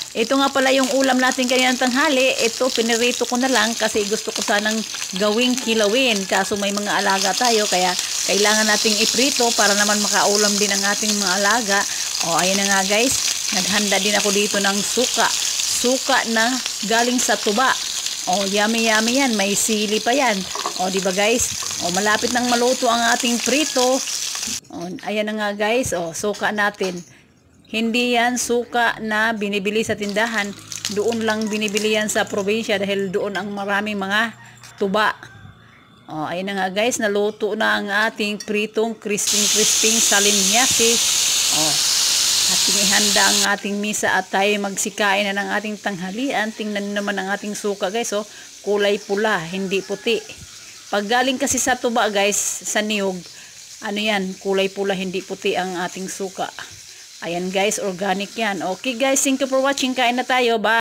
ito nga pala yung ulam natin kanina ng tanghali. Ito, pinirito ko na lang kasi gusto ko sanang gawing kilawin. Kaso may mga alaga tayo, kaya kailangan nating iprito para naman makaulam din ang ating mga alaga. O, ayan na nga guys. Naghanda din ako dito ng suka. Suka na galing sa tuba. O, yummy yummy yan. May sili pa yan. O, diba guys? O, malapit nang maluto ang ating prito. O, ayan na nga guys. O, suka natin. Hindi yan suka na binibili sa tindahan. Doon lang binibili yan sa probinsya dahil doon ang maraming mga tuba. O, ayun na nga guys, naluto na ang ating pritong crisping salimyaki. O, at inihanda ang ating misa at tayo magsikain na ng ating tanghalian. Tingnan naman ang ating suka guys. O, kulay pula, hindi puti. Pag galing kasi sa tuba guys, sa niyog, ano yan, kulay pula, hindi puti ang ating suka. Ayan guys, organic yan. Okay guys, thank you for watching. Kain na tayo. Bye!